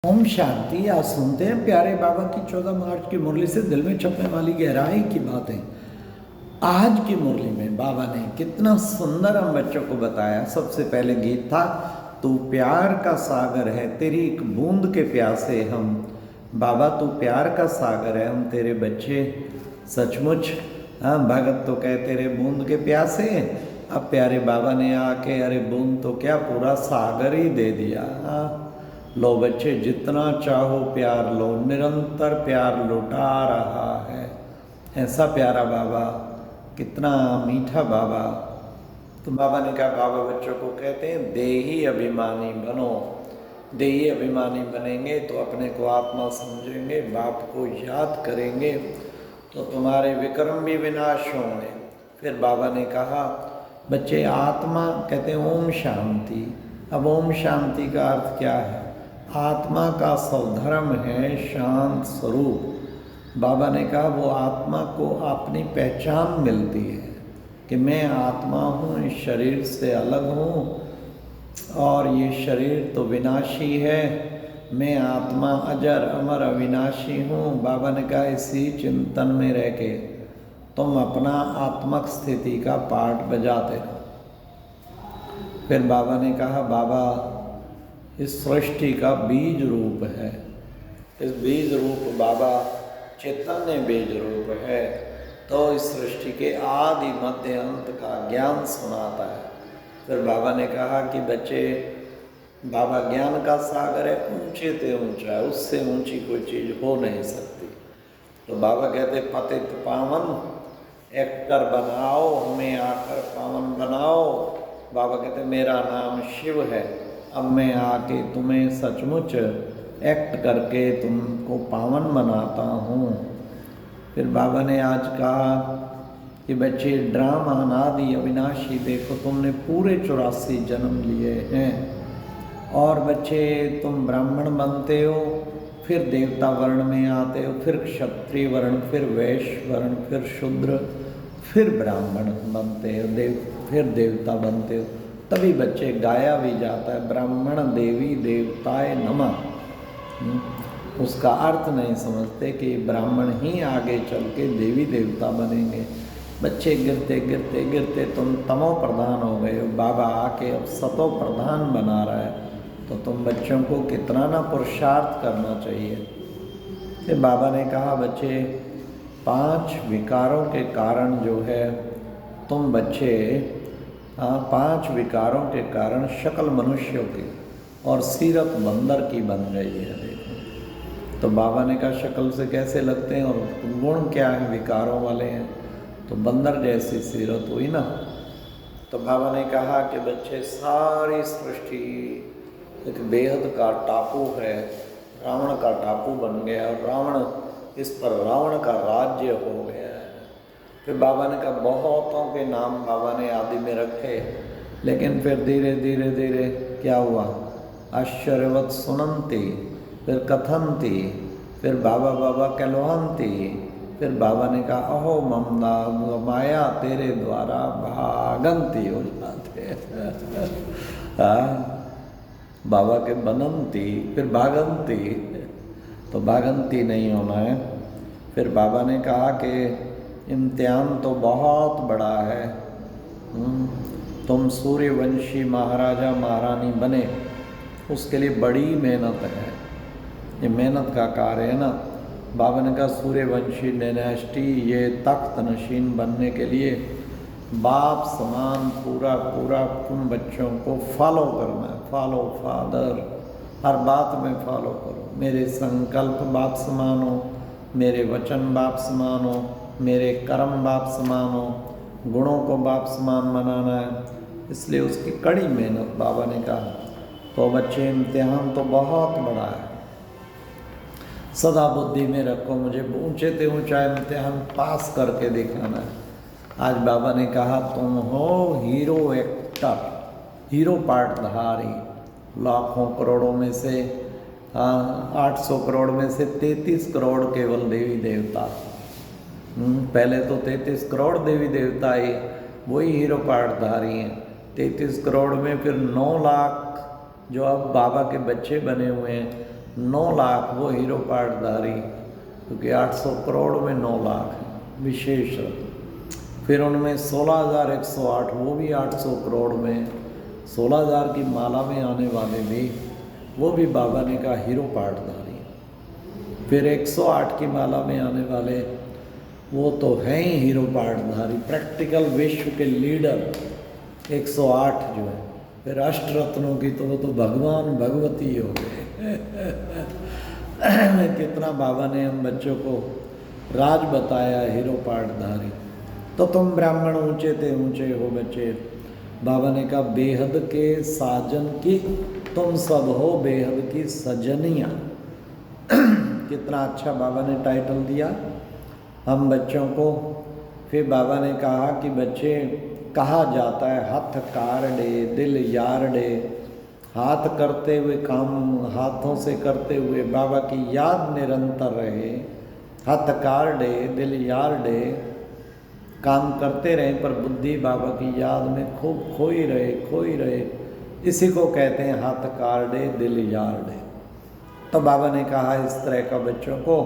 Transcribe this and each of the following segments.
ओम शांति। आज सुनते हैं प्यारे बाबा की 14 मार्च की मुरली से दिल में छपने वाली गहराई की बातें। आज की मुरली में बाबा ने कितना सुंदर हम बच्चों को बताया। सबसे पहले गीत था, तू प्यार का सागर है, तेरी एक बूंद के प्यासे हम। बाबा तू प्यार का सागर है, हम तेरे बच्चे सचमुच। हाँ, भगत तो कहे तेरे बूंद के प्यासे। अब प्यारे बाबा ने आके अरे बूंद तो क्या पूरा सागर ही दे दिया। हाँ, लो बच्चे जितना चाहो प्यार लो, निरंतर प्यार लुटा रहा है। ऐसा प्यारा बाबा, कितना मीठा बाबा। तो बाबा ने कहा, बाबा बच्चों को कहते हैं देही अभिमानी बनो। देही अभिमानी बनेंगे तो अपने को आत्मा समझेंगे, बाप को याद करेंगे तो तुम्हारे विक्रम भी विनाश होंगे। फिर बाबा ने कहा बच्चे आत्मा, कहते हैं ओम शांति। अब ओम शांति का अर्थ क्या है? आत्मा का स्वधर्म है शांत स्वरूप। बाबा ने कहा वो आत्मा को अपनी पहचान मिलती है कि मैं आत्मा हूँ, इस शरीर से अलग हूँ और ये शरीर तो विनाशी है। मैं आत्मा अजर अमर अविनाशी हूँ। बाबा ने कहा इसी चिंतन में रह के तुम अपना आत्मक स्थिति का पाठ बजाते रहो। फिर बाबा ने कहा बाबा इस सृष्टि का बीज रूप है। इस बीज रूप बाबा चैतन्य बीज रूप है, तो इस सृष्टि के आदि मध्य अंत का ज्ञान सुनाता है। फिर बाबा ने कहा कि बच्चे बाबा ज्ञान का सागर है, ऊंचे से ऊंचा है, उससे ऊंची कोई चीज़ हो नहीं सकती। तो बाबा कहते पतित पावन एक्टर बनाओ, हमें आकर पावन बनाओ। बाबा कहते मेरा नाम शिव है, अब मैं आके तुम्हें सचमुच एक्ट करके तुमको पावन बनाता हूँ। फिर बाबा ने आज कहा कि बच्चे ड्रामा अनादि अविनाशी, देखो तुमने पूरे 84 जन्म लिए हैं और बच्चे तुम ब्राह्मण बनते हो, फिर देवता वर्ण में आते हो, फिर क्षत्रिय वर्ण, फिर वैश्य वर्ण, फिर शूद्र, फिर ब्राह्मण बनते हो, फिर देवता बनते हो। तभी बच्चे गाया भी जाता है ब्राह्मण देवी देवताय नमः। उसका अर्थ नहीं समझते कि ब्राह्मण ही आगे चल के देवी देवता बनेंगे। बच्चे गिरते गिरते गिरते तुम तमो प्रधान हो गए हो, बाबा आके अब सतो प्रधान बना रहा है, तो तुम बच्चों को कितना ना पुरुषार्थ करना चाहिए। फिर बाबा ने कहा बच्चे 5 विकारों के कारण जो है तुम बच्चे 5 विकारों के कारण शक्ल मनुष्यों की और सीरत बंदर की बन गई है। देखो तो बाबा ने कहा शक्ल से कैसे लगते हैं और गुण क्या है, विकारों वाले हैं, तो बंदर जैसी सीरत हुई ना। तो बाबा ने कहा कि बच्चे सारी सृष्टि एक बेहद का टापू है, रावण का टापू बन गया और रावण, इस पर रावण का राज्य हो गया है। फिर बाबा ने कहा बहुतों के नाम बाबा ने आदि में रखे, लेकिन फिर धीरे धीरे धीरे क्या हुआ, आश्चर्यवत सुनंती, फिर कथनती, फिर बाबा बाबा कहलोहंती। फिर बाबा ने कहा अहो ममदा माया तेरे द्वारा भागंती हो जाते। बाबा के बनंती, फिर भागंती, तो भागंती नहीं होना है। फिर बाबा ने कहा कि इम्तिहान तो बहुत बड़ा है, तुम सूर्यवंशी महाराजा महारानी बने, उसके लिए बड़ी मेहनत है, ये मेहनत का कार्य है ना। बाबा ने कहा सूर्यवंशी डायनेस्टी, ये तख्त नशीन बनने के लिए बाप समान पूरा पूरा तुम बच्चों को फॉलो करना है। फॉलो फादर, हर बात में फॉलो करो। मेरे संकल्प बाप समान हो, मेरे वचन बाप समान हो, मेरे कर्म बाप समान हो, गुणों को बाप समान बनाना है, इसलिए उसकी कड़ी मेहनत बाबा ने कहा। तो बच्चे इम्तिहान तो बहुत बड़ा है, सदा बुद्धि में रखो, मुझे ऊंचे से ऊंचा इम्तिहान पास करके दिखाना है। आज बाबा ने कहा तुम हो हीरो एक्टर, हीरो पार्टधारी। लाखों करोड़ों में से 800 करोड़ में से 33 करोड़ केवल देवी देवता। पहले तो 33 करोड़ देवी देवता ही वही हीरो पार्टधारी हैं। 33 करोड़ में फिर 9 लाख जो अब बाबा के बच्चे बने हुए हैं, 9 लाख वो हीरो पाटधारी, क्योंकि 800 करोड़ में 9 लाख है विशेष रत्न। फिर उनमें 16,108 वो भी 800 करोड़ में, 16,000 की माला में आने वाले भी वो भी बाबा ने कहा हीरो पाटधारी। फिर 108 की माला में आने वाले वो तो हैं ही हीरो पाटधारी, प्रैक्टिकल विश्व के लीडर 108 जो है। फिर अष्टरत्नों की तो वो तो भगवान भगवती हो गए। कितना बाबा ने हम बच्चों को राज बताया हीरो पाटधारी। तो तुम ब्राह्मण ऊंचे थे ऊंचे हो बच्चे, बाबा ने कहा बेहद के साजन की तुम सब हो बेहद की सजनियाँ। कितना अच्छा बाबा ने टाइटल दिया हम बच्चों को। फिर बाबा ने कहा कि बच्चे, कहा जाता है हथ कार डे दिल यार डे, हाथ करते हुए काम, हाथों से करते हुए बाबा की याद निरंतर रहे। हथ कार डे दिल यार डे, काम करते रहे पर बुद्धि बाबा की याद में खूब खोई रहे, इसी को कहते हैं हाथ कार डे दिल यार डे। तो बाबा ने कहा इस तरह का बच्चों को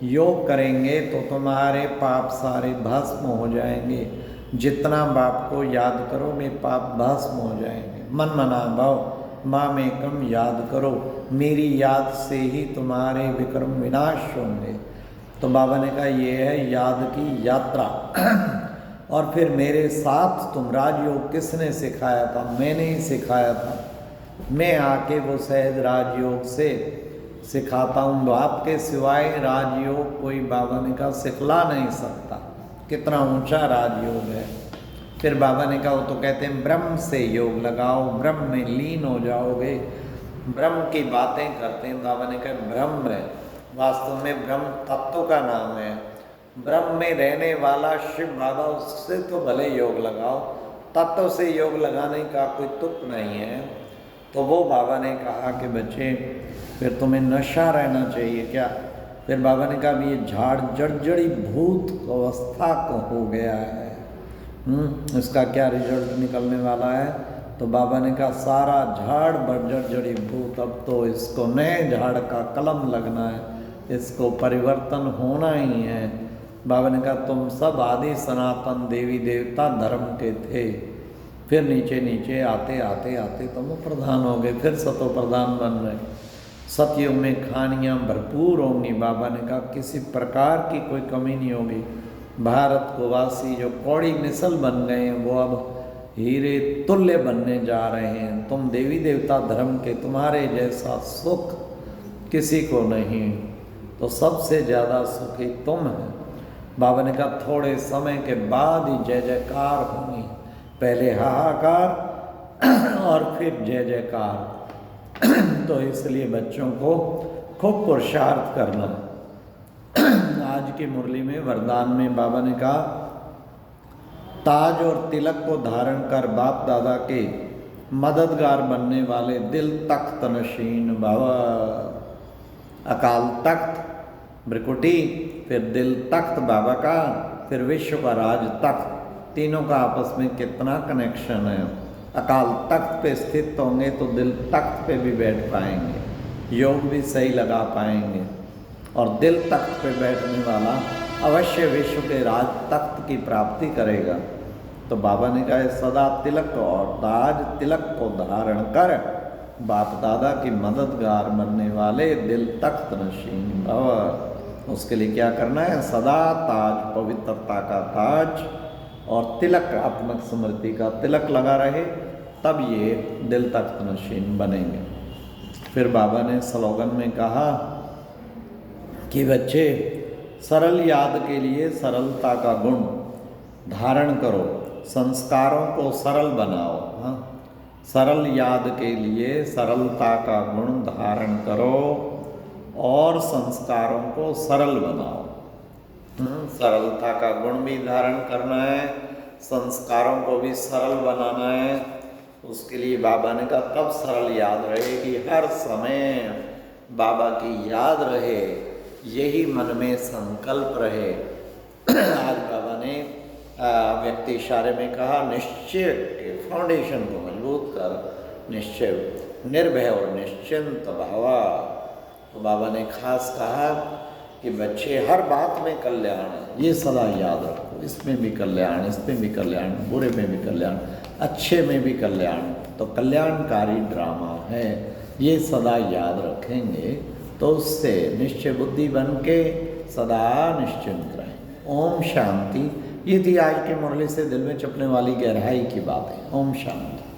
योग करेंगे तो तुम्हारे पाप सारे भस्म हो जाएंगे। जितना बाप को याद करोगे पाप भस्म हो जाएंगे। मन मना भाव माँ में कम याद करो, मेरी याद से ही तुम्हारे विक्रम विनाश होंगे। तो बाबा ने कहा ये है याद की यात्रा। और फिर मेरे साथ तुम राजयोग किसने सिखाया था? मैंने ही सिखाया था। मैं आके वो सहज राजयोग से सिखाता हूँ। आपके सिवाय राजयोग कोई बाबा ने कहा सिखला नहीं सकता। कितना ऊंचा राजयोग है। फिर बाबा ने कहा वो तो कहते हैं ब्रह्म से योग लगाओ, ब्रह्म में लीन हो जाओगे। ब्रह्म की बातें करते हैं। बाबा ने कहा ब्रह्म है, वास्तव में ब्रह्म तत्व का नाम है। ब्रह्म में रहने वाला शिव बाबा, उससे तो भले योग लगाओ, तत्व से योग लगाने का कोई तुक नहीं है। तो वो बाबा ने कहा कि बच्चे फिर तुम्हें नशा रहना चाहिए क्या? फिर बाबा ने कहा ये झाड़ जड़ी भूत अवस्था को हो गया है, इसका क्या रिजल्ट निकलने वाला है? तो बाबा ने कहा सारा झाड़ बर्जर जड़ी भूत, अब तो इसको नए झाड़ का कलम लगना है, इसको परिवर्तन होना ही है। बाबा ने कहा तुम सब आदि सनातन देवी देवता धर्म के थे, फिर नीचे नीचे आते आते आते तुम प्रधान हो गए, फिर सतो प्रधान बन रहे। सतयुग में खानियाँ भरपूर होंगी। बाबा ने कहा किसी प्रकार की कोई कमी नहीं होगी। भारत को वासी जो कौड़ी मिसल बन गए हैं वो अब हीरे तुल्य बनने जा रहे हैं। तुम देवी देवता धर्म के, तुम्हारे जैसा सुख किसी को नहीं, तो सबसे ज़्यादा सुखी तुम है। बाबा ने कहा थोड़े समय के बाद ही जय जयकार होगी, पहले हाहाकार और फिर जय जयकार। तो इसलिए बच्चों को खूब पुरुषार्थ करना। आज की मुरली में वरदान में बाबा ने कहा ताज और तिलक को धारण कर बाप दादा के मददगार बनने वाले दिल तख्त नशीन बाबा। अकाल तख्त ब्रिकुटी, फिर दिल तख्त बाबा का, फिर विश्व का राज तख्त, तीनों का आपस में कितना कनेक्शन है। अकाल तख्त पे स्थित होंगे तो दिल तख्त पे भी बैठ पाएंगे, योग भी सही लगा पाएंगे। और दिल तख्त पे बैठने वाला अवश्य विश्व के राज तख्त की प्राप्ति करेगा। तो बाबा ने कहा सदा तिलक और ताज तिलक को धारण कर बाप दादा की मददगार बनने वाले दिल तख्त नशीन भव। उसके लिए क्या करना है? सदा ताज, पवित्रता का ताज और तिलक, आत्मक स्मृति का तिलक लगा रहे, तब ये दिल तख्त नशीन बनेंगे। फिर बाबा ने स्लोगन में कहा कि बच्चे सरल याद के लिए सरलता का गुण धारण करो, संस्कारों को सरल बनाओ। हाँ, सरल याद के लिए सरलता का गुण धारण करो और संस्कारों को सरल बनाओ। सरलता का गुण भी धारण करना है, संस्कारों को भी सरल बनाना है। उसके लिए बाबा ने कहा तब सरल याद रहेगी, हर समय बाबा की याद रहे, यही मन में संकल्प रहे। आज बाबा ने व्यक्ति इशारे में कहा निश्चय के फाउंडेशन को मजबूत कर, निश्चय निर्भय और निश्चिंत भावा। तो बाबा ने खास कहा कि बच्चे हर बात में कल्याण है, ये सदा याद रखो, इसमें भी कल्याण, इसमें भी कल्याण, बुरे में भी कल्याण, अच्छे में भी कल्याण, तो कल्याणकारी ड्रामा है, ये सदा याद रखेंगे तो उससे निश्चय बुद्धि बन के सदा निश्चिंत रहें। ओम शांति। ये थी आज की मुरली से दिल में चपने वाली गहराई की बातें। ओम शांति।